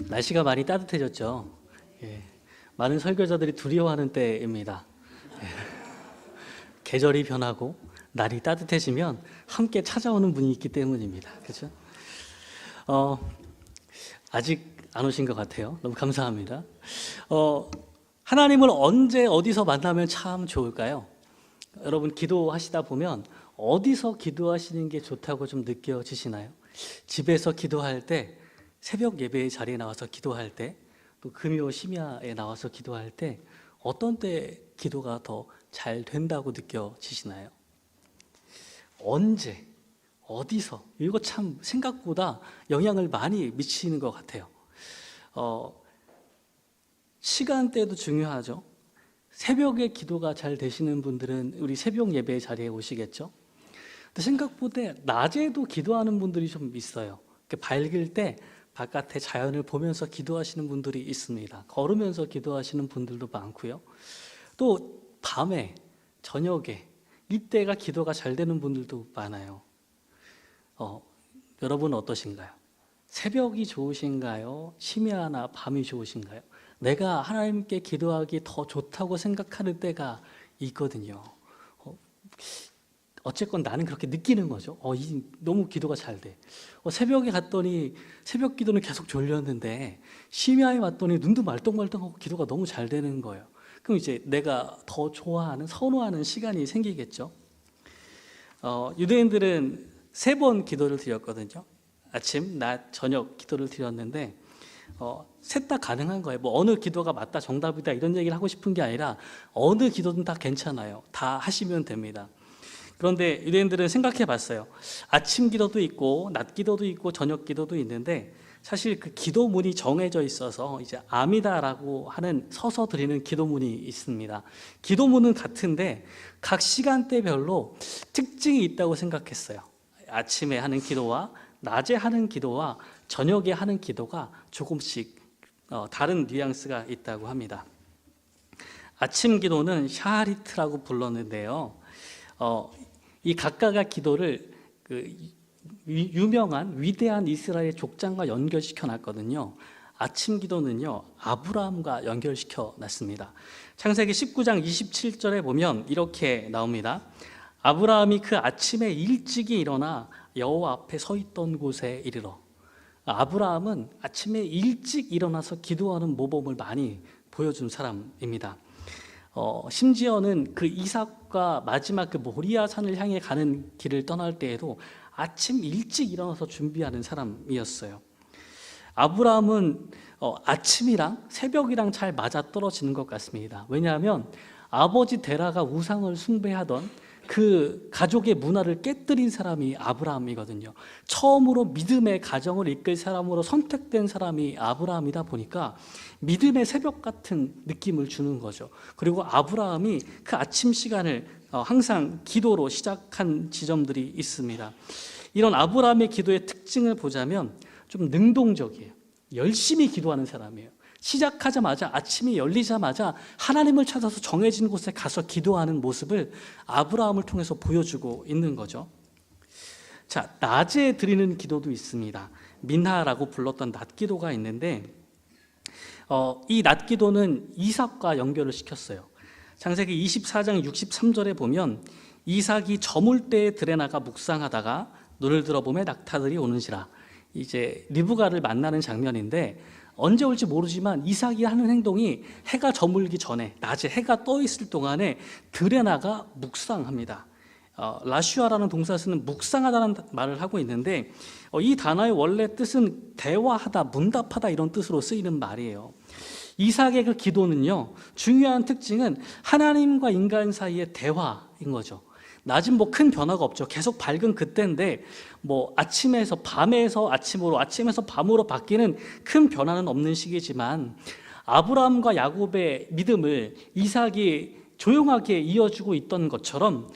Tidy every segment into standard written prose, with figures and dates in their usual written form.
날씨가 많이 따뜻해졌죠. 예, 많은 설교자들이 두려워하는 때입니다. 예, 계절이 변하고 날이 따뜻해지면 함께 찾아오는 분이 있기 때문입니다. 그렇죠? 아직 안 오신 것 같아요. 너무 감사합니다. 하나님을 언제 어디서 만나면 참 좋을까요? 여러분 기도하시다 보면 어디서 기도하시는 게 좋다고 좀 느껴지시나요? 집에서 기도할 때, 새벽 예배의 자리에 나와서 기도할 때, 또 금요 심야에 나와서 기도할 때 어떤 때 기도가 더 잘 된다고 느껴지시나요? 언제, 어디서, 이거 참 생각보다 영향을 많이 미치는 것 같아요. 시간대도 중요하죠. 새벽에 기도가 잘 되시는 분들은 우리 새벽 예배 자리에 오시겠죠. 근데 생각보다 낮에도 기도하는 분들이 좀 있어요. 밝을 때 바깥에 자연을 보면서 기도하시는 분들이 있습니다. 걸으면서 기도하시는 분들도 많고요. 또 밤에, 저녁에 이때가 기도가 잘 되는 분들도 많아요. 여러분은 어떠신가요? 새벽이 좋으신가요? 심야나 밤이 좋으신가요? 내가 하나님께 기도하기 더 좋다고 생각하는 때가 있거든요. 어쨌건 나는 그렇게 느끼는 거죠. 너무 기도가 잘 돼. 새벽에 갔더니 새벽 기도는 계속 졸렸는데 심야에 왔더니 눈도 말똥말똥하고 기도가 너무 잘 되는 거예요. 그럼 이제 내가 더 좋아하는, 선호하는 시간이 생기겠죠. 유대인들은 3번 기도를 드렸거든요. 아침, 낮, 저녁 기도를 드렸는데 셋 다 가능한 거예요. 뭐 어느 기도가 맞다, 정답이다 이런 얘기를 하고 싶은 게 아니라 어느 기도든 다 괜찮아요. 다 하시면 됩니다. 그런데 유대인들은 생각해 봤어요. 아침 기도도 있고 낮 기도도 있고 저녁 기도도 있는데 사실 그 기도문이 정해져 있어서 이제 아미다라고 하는 서서 드리는 기도문이 있습니다. 기도문은 같은데 각 시간대별로 특징이 있다고 생각했어요. 아침에 하는 기도와 낮에 하는 기도와 저녁에 하는 기도가 조금씩 다른 뉘앙스가 있다고 합니다. 아침 기도는 샤리트라고 불렀는데요. 이 각각의 기도를 유명한 위대한 이스라엘 족장과 연결시켜 놨거든요. 아침 기도는요, 아브라함과 연결시켜 놨습니다. 창세기 19장 27절에 보면 이렇게 나옵니다. 아브라함이 그 아침에 일찍이 일어나 여호와 앞에 서 있던 곳에 이르러. 아브라함은 아침에 일찍 일어나서 기도하는 모범을 많이 보여준 사람입니다. 심지어는 그 이삭과 마지막 그 모리아 산을 향해 가는 길을 떠날 때에도 아침 일찍 일어나서 준비하는 사람이었어요. 아브라함은 아침이랑 새벽이랑 잘 맞아떨어지는 것 같습니다. 왜냐하면 아버지 데라가 우상을 숭배하던 그 가족의 문화를 깨뜨린 사람이 아브라함이거든요. 처음으로 믿음의 가정을 이끌 사람으로 선택된 사람이 아브라함이다 보니까 믿음의 새벽 같은 느낌을 주는 거죠. 그리고 아브라함이 그 아침 시간을 항상 기도로 시작한 지점들이 있습니다. 이런 아브라함의 기도의 특징을 보자면 좀 능동적이에요. 열심히 기도하는 사람이에요. 시작하자마자, 아침이 열리자마자 하나님을 찾아서 정해진 곳에 가서 기도하는 모습을 아브라함을 통해서 보여주고 있는 거죠. 자, 낮에 드리는 기도도 있습니다. 민하라고 불렀던 낮 기도가 있는데 이 낮 기도는 이삭과 연결을 시켰어요. 창세기 24장 63절에 보면 이삭이 저물 때에 들에 나가 묵상하다가 눈을 들어보매 낙타들이 오는지라. 이제 리브가를 만나는 장면인데 언제 올지 모르지만 이삭이 하는 행동이 해가 저물기 전에 낮에 해가 떠 있을 동안에 들에 나가 묵상합니다. 라슈아라는 동사 쓰는 묵상하다는 말을 하고 있는데 이 단어의 원래 뜻은 대화하다, 문답하다 이런 뜻으로 쓰이는 말이에요. 이삭의 그 기도는요, 중요한 특징은 하나님과 인간 사이의 대화인 거죠. 낮은 뭐 큰 변화가 없죠. 계속 밝은 그때인데 뭐 아침에서 밤에서 아침으로, 아침에서 밤으로 바뀌는 큰 변화는 없는 시기지만 아브라함과 야곱의 믿음을 이삭이 조용하게 이어주고 있던 것처럼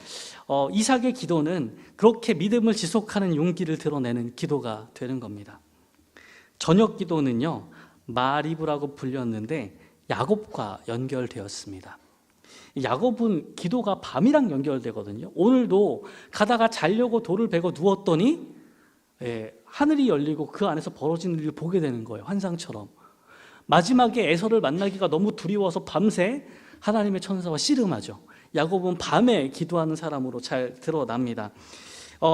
이삭의 기도는 그렇게 믿음을 지속하는 용기를 드러내는 기도가 되는 겁니다. 저녁 기도는요, 마리브라고 불렸는데 야곱과 연결되었습니다. 야곱은 기도가 밤이랑 연결되거든요. 오늘도 가다가 자려고 돌을 베고 누웠더니 하늘이 열리고 그 안에서 벌어지는 일을 보게 되는 거예요. 환상처럼. 마지막에 에서를 만나기가 너무 두려워서 밤새 하나님의 천사와 씨름하죠. 야곱은 밤에 기도하는 사람으로 잘 드러납니다.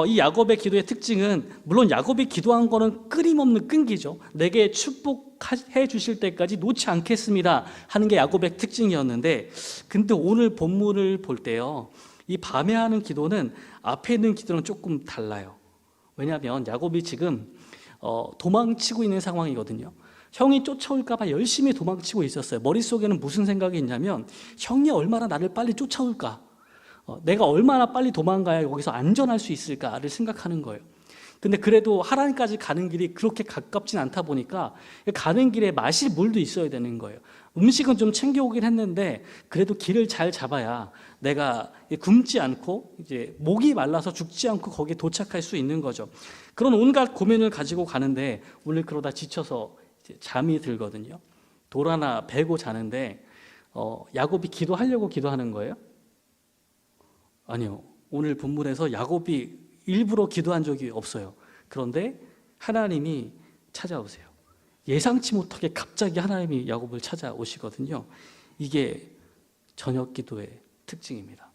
이 야곱의 기도의 특징은, 물론 야곱이 기도한 거는 끊임없는 끈기죠. 내게 축복해 주실 때까지 놓지 않겠습니다 하는 게 야곱의 특징이었는데, 근데 오늘 본문을 볼 때요, 이 밤에 하는 기도는 앞에 있는 기도는 조금 달라요. 왜냐하면 야곱이 지금 도망치고 있는 상황이거든요. 형이 쫓아올까 봐 열심히 도망치고 있었어요. 머릿속에는 무슨 생각이 있냐면, 형이 얼마나 나를 빨리 쫓아올까, 내가 얼마나 빨리 도망가야 여기서 안전할 수 있을까를 생각하는 거예요. 근데 그래도 하란까지 가는 길이 그렇게 가깝진 않다 보니까 가는 길에 마실 물도 있어야 되는 거예요. 음식은 좀 챙겨오긴 했는데 그래도 길을 잘 잡아야 내가 굶지 않고 이제 목이 말라서 죽지 않고 거기에 도착할 수 있는 거죠. 그런 온갖 고민을 가지고 가는데 오늘 그러다 지쳐서 이제 잠이 들거든요. 돌 하나 베고 자는데 야곱이 기도하려고 기도하는 거예요? 아니요. 오늘 본문에서 야곱이 일부러 기도한 적이 없어요. 그런데 하나님이 찾아오세요. 예상치 못하게 갑자기 하나님이 야곱을 찾아오시거든요. 이게 저녁 기도의 특징입니다.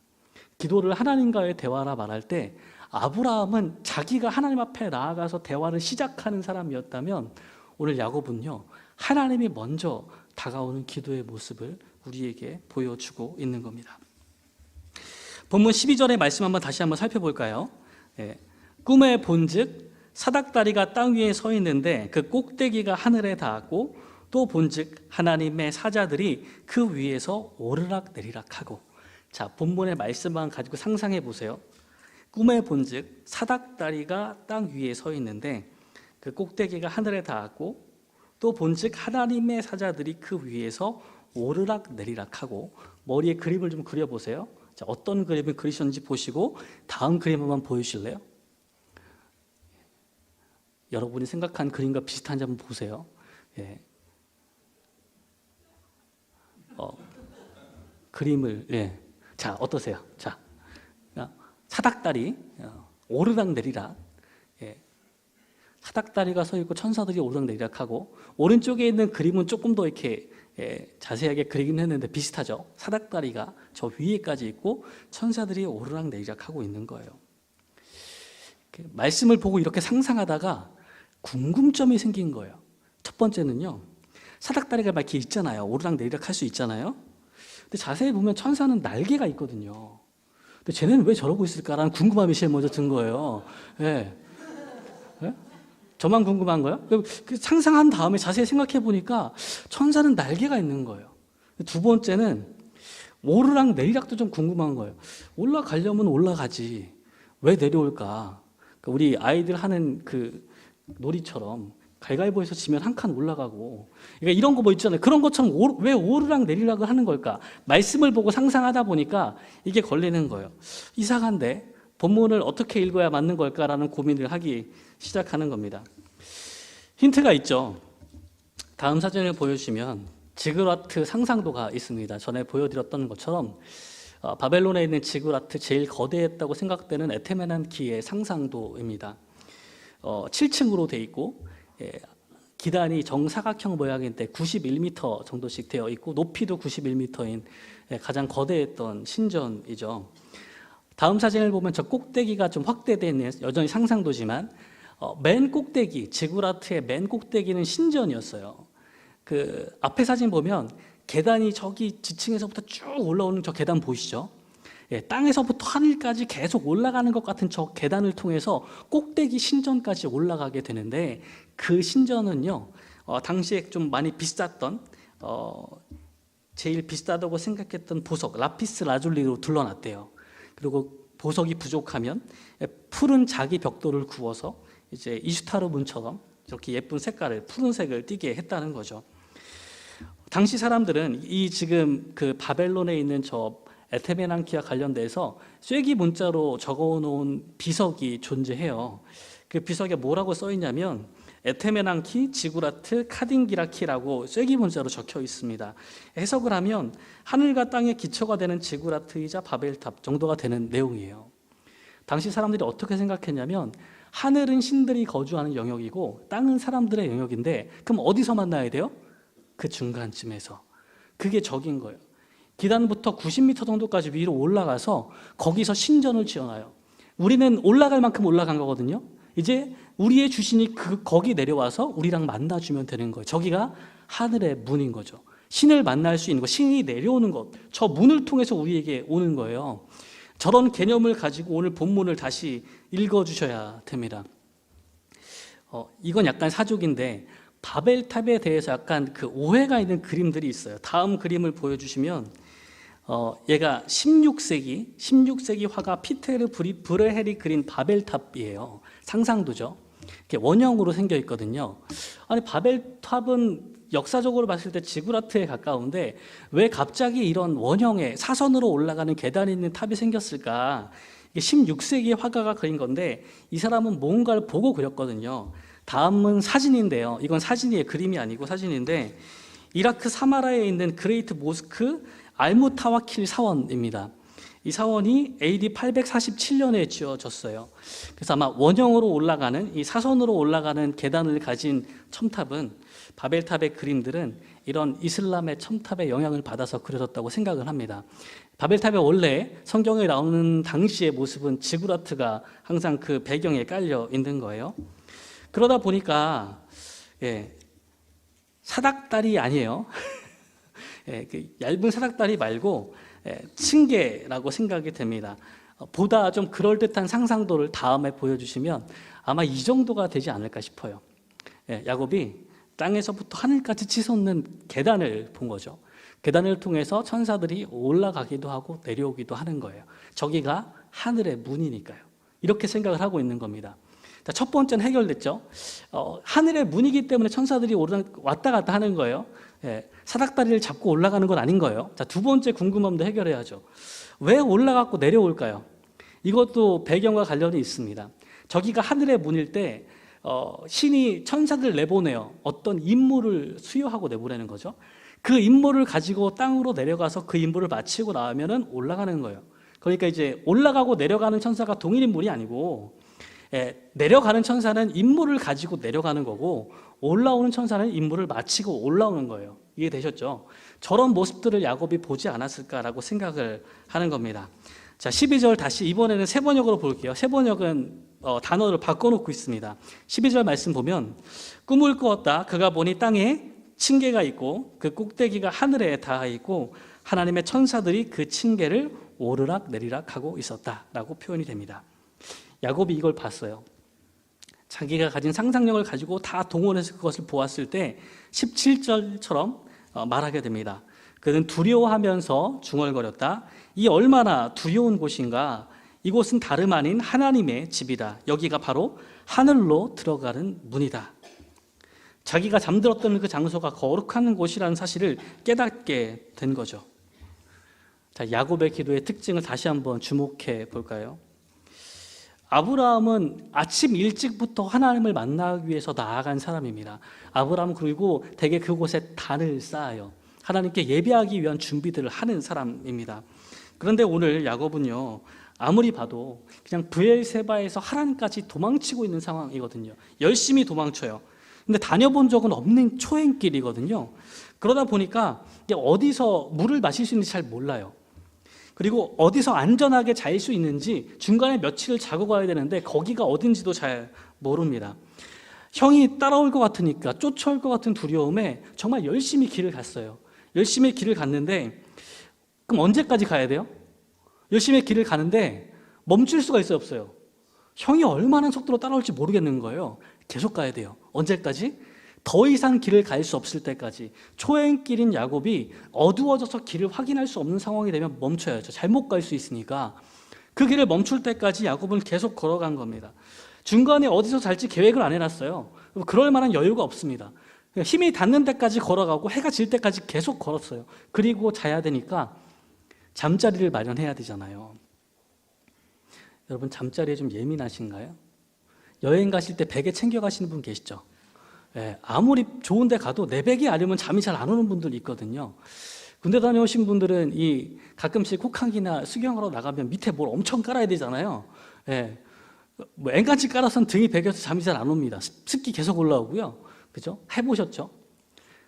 기도를 하나님과의 대화라 말할 때 아브라함은 자기가 하나님 앞에 나아가서 대화를 시작하는 사람이었다면, 오늘 야곱은요, 하나님이 먼저 다가오는 기도의 모습을 우리에게 보여주고 있는 겁니다. 본문 12절의 말씀 한번 다시 한번 살펴볼까요? 꿈에 본즉 사닥다리가 땅 위에 서 있는데 그 꼭대기가 하늘에 닿았고, 또 본즉 하나님의 사자들이 그 위에서 오르락 내리락 하고. 자, 본문의 말씀만 가지고 상상해 보세요. 꿈에 본즉 사닥다리가 땅 위에 서 있는데 그 꼭대기가 하늘에 닿았고, 또 본즉 하나님의 사자들이 그 위에서 오르락 내리락 하고. 머리에 그림을 좀 그려보세요. 자, 어떤 그림을 그리셨는지 보시고 다음 그림 한번 보여주실래요? 여러분이 생각한 그림과 비슷한지 한번 보세요. 그림을, 자, 어떠세요? 자, 사닥다리, 오르락 내리락. 사닥다리가 서 있고 천사들이 오르락 내리락 하고, 오른쪽에 있는 그림은 조금 더 이렇게 자세하게 그리긴 했는데 비슷하죠. 사닥다리가 저 위에까지 있고 천사들이 오르락 내리락 하고 있는 거예요. 말씀을 보고 이렇게 상상하다가 궁금점이 생긴 거예요. 첫 번째는요, 사닥다리가 막 이렇게 있잖아요. 오르락 내리락 할 수 있잖아요. 근데 자세히 보면 천사는 날개가 있거든요. 근데 쟤네는 왜 저러고 있을까라는 궁금함이 제일 먼저 든 거예요. 저만 궁금한 거예요? 그 상상한 다음에 자세히 생각해 보니까 천사는 날개가 있는 거예요. 두 번째는 오르락 내리락도 좀 궁금한 거예요. 올라가려면 올라가지 왜 내려올까? 그러니까 우리 아이들 하는 그 놀이처럼 가위바위보에서 지면 한 칸 올라가고, 그러니까 이런 거 뭐 있잖아요. 그런 것처럼 왜 오르락 내리락을 하는 걸까? 말씀을 보고 상상하다 보니까 이게 걸리는 거예요. 이상한데 본문을 어떻게 읽어야 맞는 걸까라는 고민을 하기 시작하는 겁니다. 힌트가 있죠. 다음 사진을 보여주시면 지그라트 상상도가 있습니다. 전에 보여드렸던 것처럼 바벨론에 있는 지그라트, 제일 거대했다고 생각되는 에테메난키의 상상도입니다. 7층으로 돼 있고, 기단이 정사각형 모양인데 91m 정도씩 되어 있고 높이도 91m인 가장 거대했던 신전이죠. 다음 사진을 보면 저 꼭대기가 좀 확대되어 있는, 여전히 상상도지만 맨 꼭대기, 지구라트의 맨 꼭대기는 신전이었어요. 그 앞에 사진 보면 계단이 저기 지층에서부터 쭉 올라오는 저 계단 보이시죠? 땅에서부터 하늘까지 계속 올라가는 것 같은 저 계단을 통해서 꼭대기 신전까지 올라가게 되는데, 그 신전은요, 당시에 좀 많이 비쌌던, 제일 비싸다고 생각했던 보석 라피스 라줄리로 둘러놨대요. 그리고 보석이 부족하면 푸른 자기 벽돌을 구워서 이제 이슈타르 문처럼 이렇게 예쁜 색깔을, 푸른색을 띠게 했다는 거죠. 당시 사람들은 이 지금 그 바벨론에 있는 저 에테메난키와 관련돼서 쐐기 문자로 적어놓은 비석이 존재해요. 그 비석에 뭐라고 써 있냐면 에테메난키, 지구라트, 카딘기라키라고 쐐기 문자로 적혀 있습니다. 해석을 하면 하늘과 땅의 기초가 되는 지구라트이자 바벨탑 정도가 되는 내용이에요. 당시 사람들이 어떻게 생각했냐면 하늘은 신들이 거주하는 영역이고 땅은 사람들의 영역인데 그럼 어디서 만나야 돼요? 그 중간쯤에서. 그게 적인 거예요. 기단부터 90m 정도까지 위로 올라가서 거기서 신전을 지어놔요. 우리는 올라갈 만큼 올라간 거거든요. 이제 우리의 주신이 거기 내려와서 우리랑 만나주면 되는 거예요. 저기가 하늘의 문인 거죠. 신을 만날 수 있는 것, 신이 내려오는 것, 저 문을 통해서 우리에게 오는 거예요. 저런 개념을 가지고 오늘 본문을 다시 읽어주셔야 됩니다. 이건 약간 사족인데 바벨탑에 대해서 약간 그 오해가 있는 그림들이 있어요. 다음 그림을 보여주시면 얘가 16세기 화가 피테르 브레헬이 그린 바벨탑이에요. 상상도죠. 이렇게 원형으로 생겨 있거든요. 아니 바벨탑은 역사적으로 봤을 때 지구라트에 가까운데 왜 갑자기 이런 원형의 사선으로 올라가는 계단이 있는 탑이 생겼을까? 이게 16세기의 화가가 그린 건데 이 사람은 뭔가를 보고 그렸거든요. 다음은 사진인데요. 이건 사진이에요. 그림이 아니고 사진인데 이라크 사마라에 있는 그레이트 모스크 알무타와킬 사원입니다. 이 사원이 AD 847년에 지어졌어요. 그래서 아마 원형으로 올라가는 이 사선으로 올라가는 계단을 가진 첨탑은 바벨탑의 그림들은 이런 이슬람의 첨탑의 영향을 받아서 그려졌다고 생각을 합니다. 바벨탑의 원래 성경에 나오는 당시의 모습은 지구라트가 항상 그 배경에 깔려 있는 거예요. 그러다 보니까 사닥다리 아니에요. 그 얇은 사닥다리 말고 층계라고 생각이 됩니다. 보다 좀 그럴듯한 상상도를 다음에 보여주시면 아마 이 정도가 되지 않을까 싶어요. 야곱이 땅에서부터 하늘까지 치솟는 계단을 본 거죠. 계단을 통해서 천사들이 올라가기도 하고 내려오기도 하는 거예요. 저기가 하늘의 문이니까요. 이렇게 생각을 하고 있는 겁니다. 자, 첫 번째는 해결됐죠. 하늘의 문이기 때문에 천사들이 왔다 갔다 하는 거예요. 사닥다리를 잡고 올라가는 건 아닌 거예요. 자, 두 번째 궁금함도 해결해야죠. 왜 올라갔고 내려올까요? 이것도 배경과 관련이 있습니다. 저기가 하늘의 문일 때 신이 천사들 내보내요. 어떤 임무를 수여하고 내보내는 거죠. 그 임무를 가지고 땅으로 내려가서 그 임무를 마치고 나오면 올라가는 거예요. 그러니까 이제 올라가고 내려가는 천사가 동일 인물이 아니고 내려가는 천사는 임무를 가지고 내려가는 거고 올라오는 천사는 임무를 마치고 올라오는 거예요. 이해되셨죠? 저런 모습들을 야곱이 보지 않았을까라고 생각을 하는 겁니다. 자, 12절 다시 이번에는 새 번역으로 볼게요. 새 번역은 단어를 바꿔놓고 있습니다. 12절 말씀 보면 꿈을 꾸었다. 그가 보니 땅에 층계가 있고 그 꼭대기가 하늘에 닿아 있고 하나님의 천사들이 그 층계를 오르락 내리락 하고 있었다라고 표현이 됩니다. 야곱이 이걸 봤어요. 자기가 가진 상상력을 가지고 다 동원해서 그것을 보았을 때 17절처럼 말하게 됩니다. 그는 두려워하면서 중얼거렸다. 이 얼마나 두려운 곳인가. 이곳은 다름 아닌 하나님의 집이다. 여기가 바로 하늘로 들어가는 문이다. 자기가 잠들었던 그 장소가 거룩한 곳이라는 사실을 깨닫게 된 거죠. 자, 야곱의 기도의 특징을 다시 한번 주목해 볼까요? 아브라함은 아침 일찍부터 하나님을 만나기 위해서 나아간 사람입니다. 아브라함은 그리고 대개 그곳에 단을 쌓아요. 하나님께 예배하기 위한 준비들을 하는 사람입니다. 그런데 오늘 야곱은요, 아무리 봐도 그냥 브엘세바에서 하란까지 도망치고 있는 상황이거든요. 열심히 도망쳐요. 근데 다녀본 적은 없는 초행길이거든요. 그러다 보니까 어디서 물을 마실 수 있는지 잘 몰라요. 그리고 어디서 안전하게 잘 수 있는지 중간에 며칠을 자고 가야 되는데 거기가 어딘지도 잘 모릅니다. 형이 따라올 것 같으니까 쫓아올 것 같은 두려움에 정말 열심히 길을 갔어요. 열심히 길을 갔는데 그럼 언제까지 가야 돼요? 열심히 길을 가는데 멈출 수가 있어요, 없어요? 형이 얼마나 속도로 따라올지 모르겠는 거예요. 계속 가야 돼요. 언제까지? 더 이상 길을 갈 수 없을 때까지. 초행길인 야곱이 어두워져서 길을 확인할 수 없는 상황이 되면 멈춰야죠. 잘못 갈 수 있으니까. 그 길을 멈출 때까지 야곱은 계속 걸어간 겁니다. 중간에 어디서 잘지 계획을 안 해놨어요. 그럴 만한 여유가 없습니다. 힘이 닿는 데까지 걸어가고 해가 질 때까지 계속 걸었어요. 그리고 자야 되니까 잠자리를 마련해야 되잖아요. 여러분 잠자리에 좀 예민하신가요? 여행 가실 때 베개 챙겨 가시는 분 계시죠? 아무리 좋은 데 가도 내 베개 아니면 잠이 잘 안 오는 분들 있거든요. 군대 다녀오신 분들은 가끔씩 혹한기나 수경하러 나가면 밑에 뭘 엄청 깔아야 되잖아요. 뭐 앵간치 깔아서는 등이 베겨서 잠이 잘 안 옵니다. 습기 계속 올라오고요. 그죠? 해보셨죠?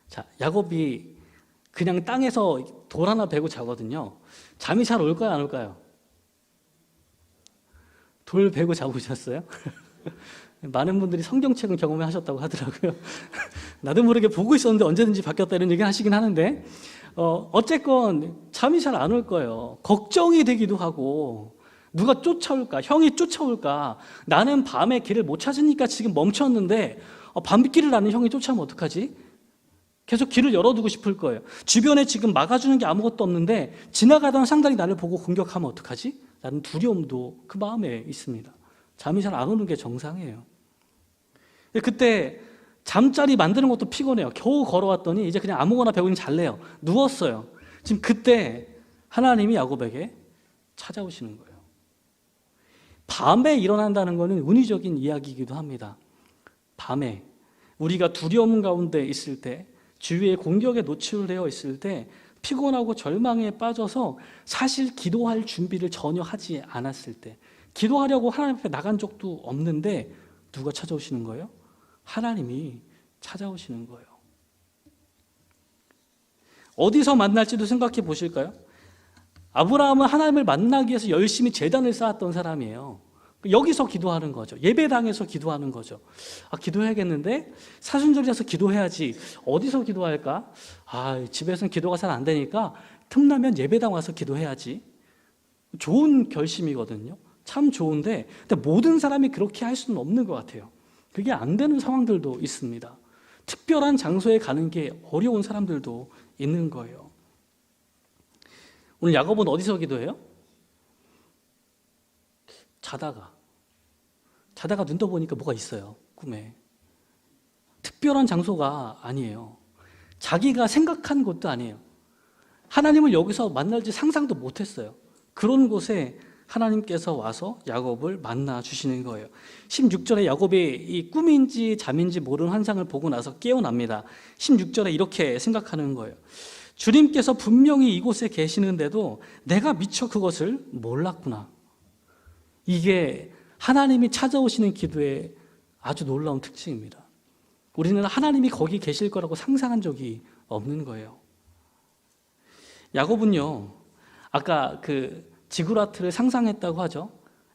자, 야곱이 그냥 땅에서 돌 하나 베고 자거든요. 잠이 잘 올까요, 안 올까요? 돌 베고 자보셨어요? 많은 분들이 성경책은 경험하셨다고 하더라고요. 나도 모르게 보고 있었는데 언제든지 바뀌었다 이런 얘기 하시긴 하는데 어쨌건 잠이 잘 안 올 거예요. 걱정이 되기도 하고 누가 쫓아올까? 형이 쫓아올까? 나는 밤에 길을 못 찾으니까 지금 멈췄는데 밤길을 아는 형이 쫓아오면 어떡하지? 계속 길을 열어두고 싶을 거예요. 주변에 지금 막아주는 게 아무것도 없는데 지나가던 상단이 나를 보고 공격하면 어떡하지? 라는 두려움도 그 마음에 있습니다. 잠이 잘 안 오는 게 정상이에요. 그때 잠자리 만드는 것도 피곤해요. 겨우 걸어왔더니 이제 그냥 아무거나 배우니 잘래요. 누웠어요. 지금 그때 하나님이 야곱에게 찾아오시는 거예요. 밤에 일어난다는 것은 운이적인 이야기이기도 합니다. 밤에 우리가 두려움 가운데 있을 때, 주위의 공격에 노출되어 있을 때 피곤하고 절망에 빠져서 사실 기도할 준비를 전혀 하지 않았을 때, 기도하려고 하나님 앞에 나간 적도 없는데 누가 찾아오시는 거예요? 하나님이 찾아오시는 거예요. 어디서 만날지도 생각해 보실까요? 아브라함은 하나님을 만나기 위해서 열심히 제단을 쌓았던 사람이에요. 여기서 기도하는 거죠. 예배당에서 기도하는 거죠. 기도해야겠는데 사순절이라서 기도해야지. 어디서 기도할까? 집에서는 기도가 잘 안 되니까 틈나면 예배당 와서 기도해야지. 좋은 결심이거든요. 참 좋은데 근데 모든 사람이 그렇게 할 수는 없는 것 같아요. 그게 안 되는 상황들도 있습니다. 특별한 장소에 가는 게 어려운 사람들도 있는 거예요. 오늘 야곱은 어디서 기도해요? 자다가 눈 떠보니까 뭐가 있어요. 꿈에. 특별한 장소가 아니에요. 자기가 생각한 곳도 아니에요. 하나님을 여기서 만날지 상상도 못했어요. 그런 곳에 하나님께서 와서 야곱을 만나 주시는 거예요. 16절에 야곱이 이 꿈인지 잠인지 모르는 환상을 보고 나서 깨어납니다. 16절에 이렇게 생각하는 거예요. 주님께서 분명히 이곳에 계시는데도 내가 미처 그것을 몰랐구나. 이게 하나님이 찾아오시는 기도의 아주 놀라운 특징입니다. 우리는 하나님이 거기 계실 거라고 상상한 적이 없는 거예요. 야곱은요, 아까 그 지구라트를 상상했다고 하죠.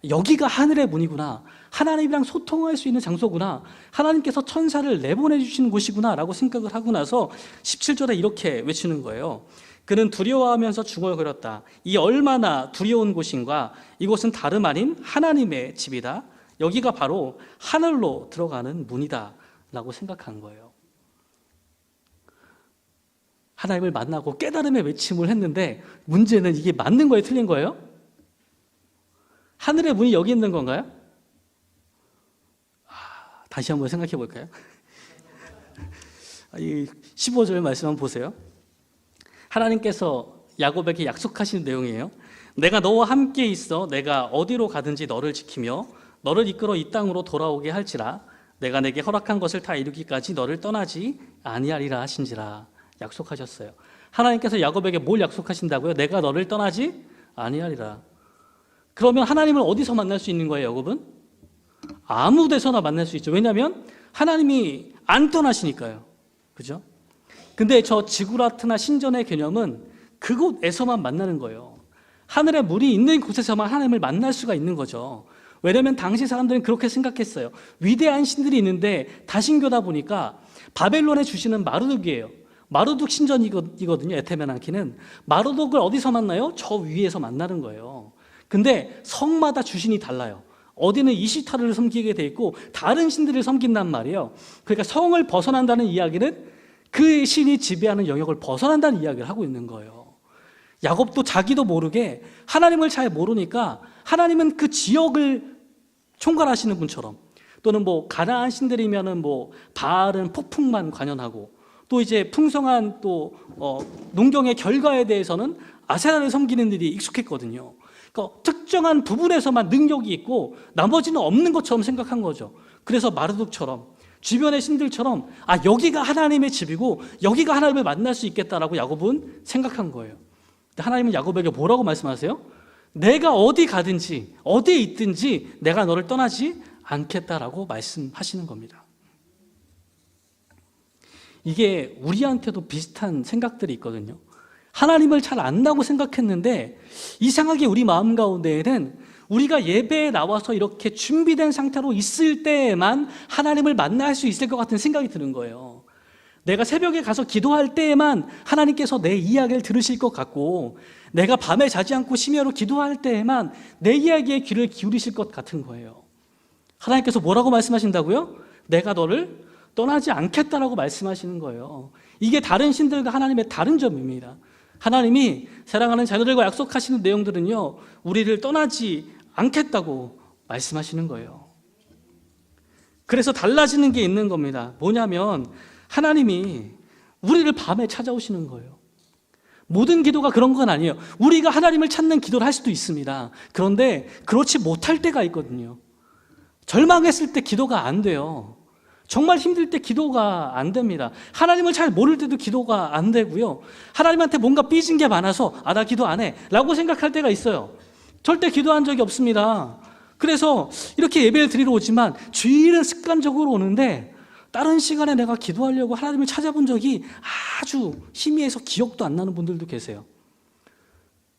여기가 하늘의 문이구나. 하나님이랑 소통할 수 있는 장소구나. 하나님께서 천사를 내보내 주시는 곳이구나 라고 생각을 하고 나서 17절에 이렇게 외치는 거예요. 그는 두려워하면서 중얼거렸다. 이 얼마나 두려운 곳인가. 이곳은 다름 아닌 하나님의 집이다. 여기가 바로 하늘로 들어가는 문이다 라고 생각한 거예요. 하나님을 만나고 깨달음의 외침을 했는데 문제는 이게 맞는 거예요? 틀린 거예요? 하늘의 문이 여기 있는 건가요? 다시 한번 생각해 볼까요? 이 15절 말씀 한번 보세요. 하나님께서 야곱에게 약속하신 내용이에요. 내가 너와 함께 있어 내가 어디로 가든지 너를 지키며 너를 이끌어 이 땅으로 돌아오게 할지라 내가 내게 허락한 것을 다 이루기까지 너를 떠나지 아니하리라 하신지라 약속하셨어요. 하나님께서 야곱에게 뭘 약속하신다고요? 내가 너를 떠나지 아니하리라. 그러면 하나님을 어디서 만날 수 있는 거예요, 야곱은? 아무 데서나 만날 수 있죠. 왜냐하면 하나님이 안 떠나시니까요. 그죠? 근데 저 지구라트나 신전의 개념은 그곳에서만 만나는 거예요. 하늘에 물이 있는 곳에서만 하나님을 만날 수가 있는 거죠. 왜냐하면 당시 사람들은 그렇게 생각했어요. 위대한 신들이 있는데 다신교다 보니까 바벨론에 주시는 마르둑이에요. 마르둑 신전이거든요. 에테메난키는. 마르둑을 어디서 만나요? 저 위에서 만나는 거예요. 근데 성마다 주신이 달라요. 어디는 이시타르를 섬기게 돼 있고 다른 신들을 섬긴단 말이에요. 그러니까 성을 벗어난다는 이야기는 그 신이 지배하는 영역을 벗어난다는 이야기를 하고 있는 거예요. 야곱도 자기도 모르게 하나님을 잘 모르니까 하나님은 그 지역을 총괄하시는 분처럼, 또는 뭐 가나안 신들이면은 뭐 바알은 폭풍만 관연하고, 또 이제 풍성한 또 농경의 결과에 대해서는 아세라를 섬기는 일이 익숙했거든요. 그러니까 특정한 부분에서만 능력이 있고 나머지는 없는 것처럼 생각한 거죠. 그래서 마르둑처럼 주변의 신들처럼 여기가 하나님의 집이고 여기가 하나님을 만날 수 있겠다라고 야곱은 생각한 거예요. 근데 하나님은 야곱에게 뭐라고 말씀하세요? 내가 어디 가든지 어디에 있든지 내가 너를 떠나지 않겠다라고 말씀하시는 겁니다. 이게 우리한테도 비슷한 생각들이 있거든요. 하나님을 잘 안다고 생각했는데 이상하게 우리 마음 가운데에는 우리가 예배에 나와서 이렇게 준비된 상태로 있을 때에만 하나님을 만날 수 있을 것 같은 생각이 드는 거예요. 내가 새벽에 가서 기도할 때에만 하나님께서 내 이야기를 들으실 것 같고, 내가 밤에 자지 않고 심야로 기도할 때에만 내 이야기에 귀를 기울이실 것 같은 거예요. 하나님께서 뭐라고 말씀하신다고요? 내가 너를 떠나지 않겠다라고 말씀하시는 거예요. 이게 다른 신들과 하나님의 다른 점입니다. 하나님이 사랑하는 자녀들과 약속하시는 내용들은요, 우리를 떠나지 않겠다고 말씀하시는 거예요. 그래서 달라지는 게 있는 겁니다. 뭐냐면 하나님이 우리를 밤에 찾아오시는 거예요. 모든 기도가 그런 건 아니에요. 우리가 하나님을 찾는 기도를 할 수도 있습니다. 그런데 그렇지 못할 때가 있거든요. 절망했을 때 기도가 안 돼요. 정말 힘들 때 기도가 안 됩니다. 하나님을 잘 모를 때도 기도가 안 되고요. 하나님한테 뭔가 삐진 게 많아서 나 기도 안 해 라고 생각할 때가 있어요. 절대 기도한 적이 없습니다. 그래서 이렇게 예배를 드리러 오지만 주일은 습관적으로 오는데 다른 시간에 내가 기도하려고 하나님을 찾아본 적이 아주 희미해서 기억도 안 나는 분들도 계세요.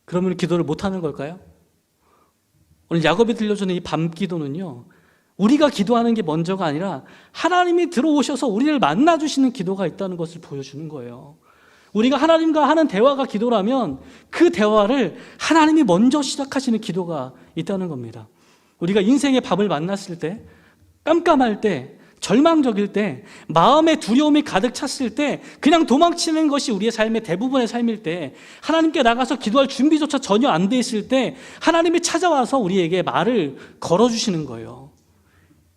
그러면 기도를 못하는 걸까요? 오늘 야곱이 들려주는 이 밤 기도는요, 우리가 기도하는 게 먼저가 아니라 하나님이 들어오셔서 우리를 만나주시는 기도가 있다는 것을 보여주는 거예요. 우리가 하나님과 하는 대화가 기도라면 그 대화를 하나님이 먼저 시작하시는 기도가 있다는 겁니다. 우리가 인생의 밤을 만났을 때, 깜깜할 때, 절망적일 때, 마음에 두려움이 가득 찼을 때, 그냥 도망치는 것이 우리의 삶의 대부분의 삶일 때, 하나님께 나가서 기도할 준비조차 전혀 안 돼 있을 때 하나님이 찾아와서 우리에게 말을 걸어주시는 거예요.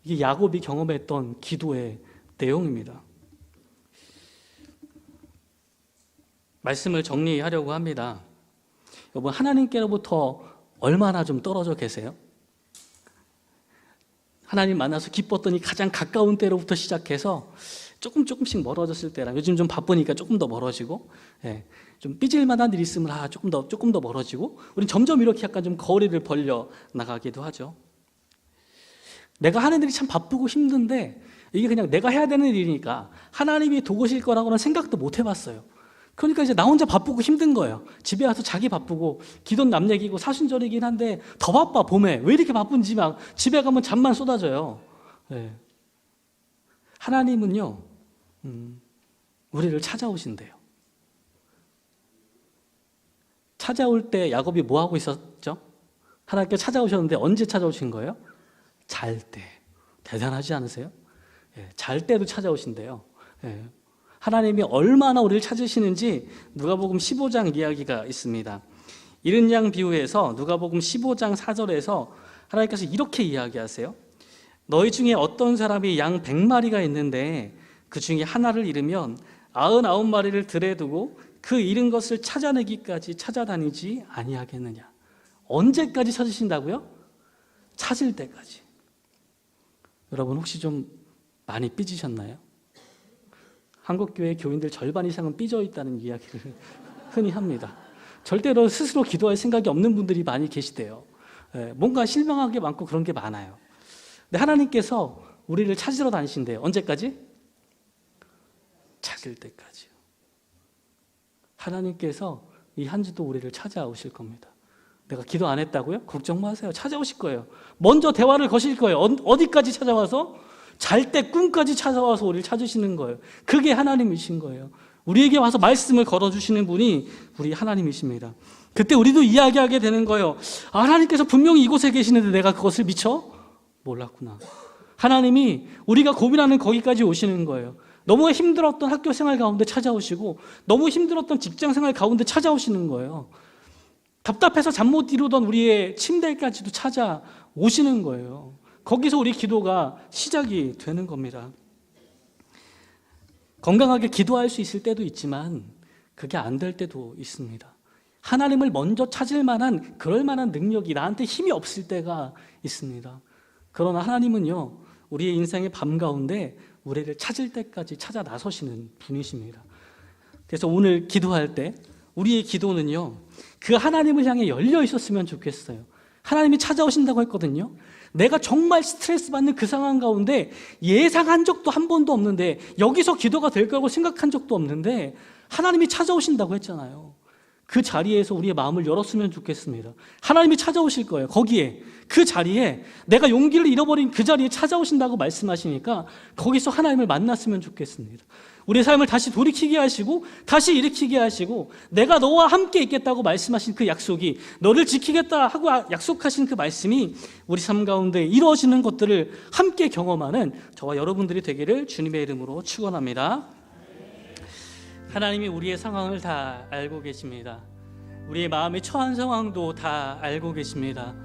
이게 야곱이 경험했던 기도의 내용입니다. 말씀을 정리하려고 합니다. 여러분, 하나님께로부터 얼마나 좀 떨어져 계세요? 하나님 만나서 기뻤더니 가장 가까운 때로부터 시작해서 조금씩 멀어졌을 때랑, 요즘 좀 바쁘니까 조금 더 멀어지고, 좀 삐질 만한 일이 있으면 조금 더 멀어지고, 우린 점점 이렇게 약간 좀 거리를 벌려 나가기도 하죠. 내가 하는 일이 참 바쁘고 힘든데 이게 그냥 내가 해야 되는 일이니까 하나님이 도우실 거라고는 생각도 못 해봤어요. 그러니까 이제 나 혼자 바쁘고 힘든 거예요. 집에 와서 자기 바쁘고 기도는 남 얘기고 사순절이긴 한데 더 바빠. 봄에 왜 이렇게 바쁜지 막 집에 가면 잠만 쏟아져요. 하나님은요, 우리를 찾아오신대요. 찾아올 때 야곱이 뭐 하고 있었죠? 하나님께 찾아오셨는데 언제 찾아오신 거예요? 잘 때. 대단하지 않으세요? 잘 때도 찾아오신대요. 하나님이 얼마나 우리를 찾으시는지 누가복음 15장 이야기가 있습니다. 이른 양 비유에서 누가복음 15장 4절에서 하나님께서 이렇게 이야기하세요. 너희 중에 어떤 사람이 양 100마리가 있는데 그 중에 하나를 잃으면 99마리를 들에 두고 그 잃은 것을 찾아내기까지 찾아다니지 아니하겠느냐. 언제까지 찾으신다고요? 찾을 때까지. 여러분, 혹시 좀 많이 삐지셨나요? 한국교회 교인들 절반 이상은 삐져 있다는 이야기를 흔히 합니다. 절대로 스스로 기도할 생각이 없는 분들이 많이 계시대요. 뭔가 실망한 게 많고 그런 게 많아요. 근데 하나님께서 우리를 찾으러 다니신대요. 언제까지? 찾을 때까지요. 하나님께서 이 한 주도 우리를 찾아오실 겁니다. 내가 기도 안 했다고요? 걱정 마세요. 찾아오실 거예요. 먼저 대화를 거실 거예요. 어디까지 찾아와서? 잘 때 꿈까지 찾아와서 우리를 찾으시는 거예요. 그게 하나님이신 거예요. 우리에게 와서 말씀을 걸어주시는 분이 우리 하나님이십니다. 그때 우리도 이야기하게 되는 거예요. 하나님께서 분명히 이곳에 계시는데 내가 그것을 미처 몰랐구나. 하나님이 우리가 고민하는 거기까지 오시는 거예요. 너무 힘들었던 학교 생활 가운데 찾아오시고 너무 힘들었던 직장 생활 가운데 찾아오시는 거예요. 답답해서 잠 못 이루던 우리의 침대까지도 찾아오시는 거예요. 거기서 우리 기도가 시작이 되는 겁니다. 건강하게 기도할 수 있을 때도 있지만 그게 안 될 때도 있습니다. 하나님을 먼저 찾을 만한, 그럴 만한 능력이 나한테 힘이 없을 때가 있습니다. 그러나 하나님은요, 우리의 인생의 밤 가운데 우리를 찾을 때까지 찾아 나서시는 분이십니다. 그래서 오늘 기도할 때 우리의 기도는요, 그 하나님을 향해 열려 있었으면 좋겠어요. 하나님이 찾아오신다고 했거든요. 내가 정말 스트레스 받는 그 상황 가운데 예상한 적도 한 번도 없는데, 여기서 기도가 될 거라고 생각한 적도 없는데 하나님이 찾아오신다고 했잖아요. 그 자리에서 우리의 마음을 열었으면 좋겠습니다. 하나님이 찾아오실 거예요. 거기에, 그 자리에, 내가 용기를 잃어버린 그 자리에 찾아오신다고 말씀하시니까 거기서 하나님을 만났으면 좋겠습니다. 우리의 삶을 다시 돌이키게 하시고 다시 일으키게 하시고, 내가 너와 함께 있겠다고 말씀하신 그 약속이, 너를 지키겠다 하고 약속하신 그 말씀이 우리 삶 가운데 이루어지는 것들을 함께 경험하는 저와 여러분들이 되기를 주님의 이름으로 축원합니다. 하나님이 우리의 상황을 다 알고 계십니다. 우리의 마음의 처한 상황도 다 알고 계십니다.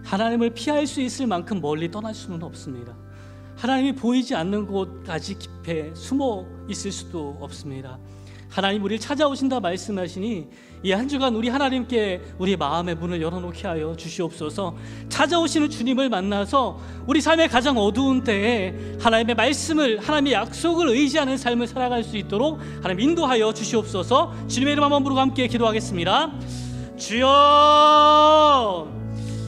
하나님을 피할 수 있을 만큼 멀리 떠날 수는 없습니다. 하나님이 보이지 않는 곳까지 깊이 숨어 있을 수도 없습니다. 하나님 우리를 찾아오신다 말씀하시니 이 한 주간 우리 하나님께 우리 마음의 문을 열어놓게 하여 주시옵소서. 찾아오시는 주님을 만나서 우리 삶의 가장 어두운 때에 하나님의 말씀을, 하나님의 약속을 의지하는 삶을 살아갈 수 있도록 하나님 인도하여 주시옵소서. 주님의 이름 한번 부르고 함께 기도하겠습니다. 주여,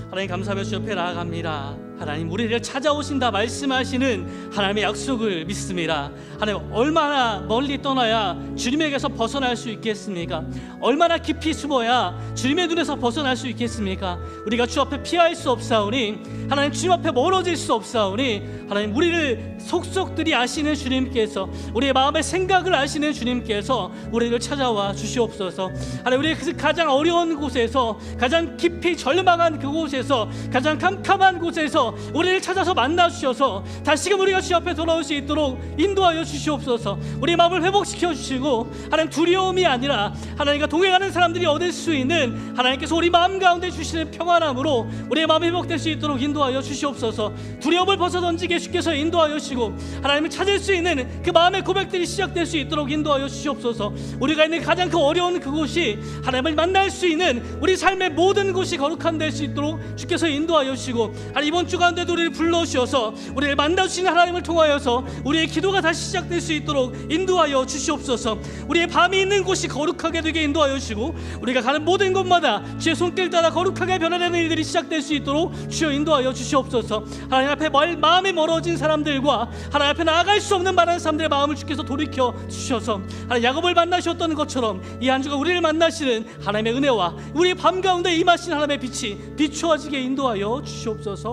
하나님 감사하며 주 옆에 나아갑니다. 하나님 우리를 찾아오신다 말씀하시는 하나님의 약속을 믿습니다. 하나님 얼마나 멀리 떠나야 주님에게서 벗어날 수 있겠습니까? 얼마나 깊이 숨어야 주님의 눈에서 벗어날 수 있겠습니까? 우리가 주 앞에 피할 수 없사오니, 하나님 주님 앞에 멀어질 수 없사오니, 하나님 우리를 속속들이 아시는 주님께서, 우리의 마음의 생각을 아시는 주님께서 우리를 찾아와 주시옵소서. 하나님 우리의 그 가장 어려운 곳에서, 가장 깊이 절망한 그곳에서, 가장 캄캄한 곳에서 우리를 찾아서 만나 주셔서 다시금 우리가 주 앞에 돌아올 수 있도록 인도하여 주시옵소서. 우리의 마음을 회복시켜 주시고, 하나님 두려움이 아니라 하나님과 동행하는 사람들이 얻을 수 있는, 하나님께서 우리 마음 가운데 주시는 평안함으로 우리의 마음이 회복될 수 있도록 인도하여 주시옵소서. 두려움을 벗어던지게 주께서 인도하여 주시고, 하나님을 찾을 수 있는 그 마음의 고백들이 시작될 수 있도록 인도하여 주시옵소서. 우리가 있는 가장 그 어려운 그곳이 하나님을 만날 수 있는 우리 삶의 모든 곳이 거룩한 될 수 있도록 주께서 인도하여 주시고, 하나님 이번 주 가운데도 우리를 불러주셔서 우리를 만나주시는 하나님을 통하여서 우리의 기도가 다시 시작될 수 있도록 인도하여 주시옵소서. 우리의 밤이 있는 곳이 거룩하게 되게 인도하여 주시고, 우리가 가는 모든 곳마다 주의 손길 따라 거룩하게 변화되는 일들이 시작될 수 있도록 주여 인도하여 주시옵소서. 하나님 앞에 마음이 멀어진 사람들과 하나님 앞에 나아갈 수 없는 많은 사람들의 마음을 주께서 돌이켜 주셔서, 하나님 야곱을 만나셨던 것처럼 이 한 주가 우리를 만나시는 하나님의 은혜와 우리의 밤 가운데 임하신 하나님의 빛이 비추어지게 인도하여 주시옵소서.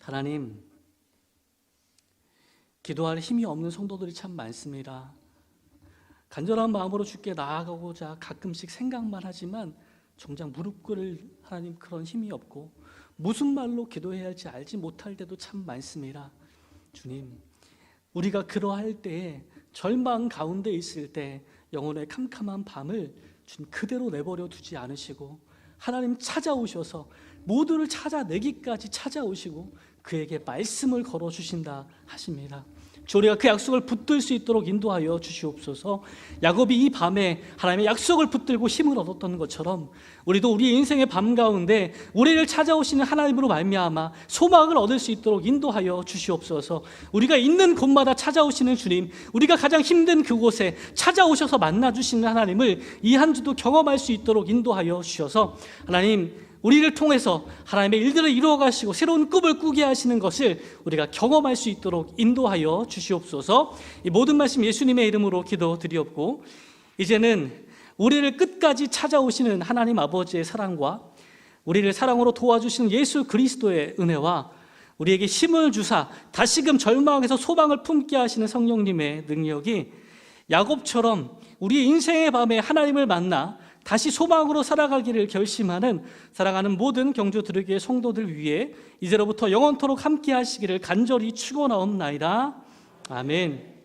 하나님, 기도할 힘이 없는 성도들이 참 많습니다. 간절한 마음으로 주께 나아가고자 가끔씩 생각만 하지만 정작 무릎 꿇을 하나님 그런 힘이 없고, 무슨 말로 기도해야 할지 알지 못할 때도 참 많습니다. 주님, 우리가 그러할 때에, 절망 가운데 있을 때 영혼의 캄캄한 밤을 주님 그대로 내버려 두지 않으시고, 하나님 찾아오셔서 모두를 찾아내기까지 찾아오시고 그에게 말씀을 걸어주신다 하십니다. 주, 우리가 그 약속을 붙들 수 있도록 인도하여 주시옵소서. 야곱이 이 밤에 하나님의 약속을 붙들고 힘을 얻었던 것처럼 우리도 우리의 인생의 밤 가운데 우리를 찾아오시는 하나님으로 말미암아 소망을 얻을 수 있도록 인도하여 주시옵소서. 우리가 있는 곳마다 찾아오시는 주님, 우리가 가장 힘든 그곳에 찾아오셔서 만나주시는 하나님을 이 한 주도 경험할 수 있도록 인도하여 주셔서, 하나님 우리를 통해서 하나님의 일들을 이루어 가시고 새로운 꿈을 꾸게 하시는 것을 우리가 경험할 수 있도록 인도하여 주시옵소서. 이 모든 말씀 예수님의 이름으로 기도드리옵고, 이제는 우리를 끝까지 찾아오시는 하나님 아버지의 사랑과 우리를 사랑으로 도와주시는 예수 그리스도의 은혜와 우리에게 힘을 주사 다시금 절망에서 소망을 품게 하시는 성령님의 능력이 야곱처럼 우리의 인생의 밤에 하나님을 만나 다시 소망으로 살아가기를 결심하는 사랑하는 모든 경주드리기의 성도들 위해 이제로부터 영원토록 함께 하시기를 간절히 축원하옵나이다. 아멘.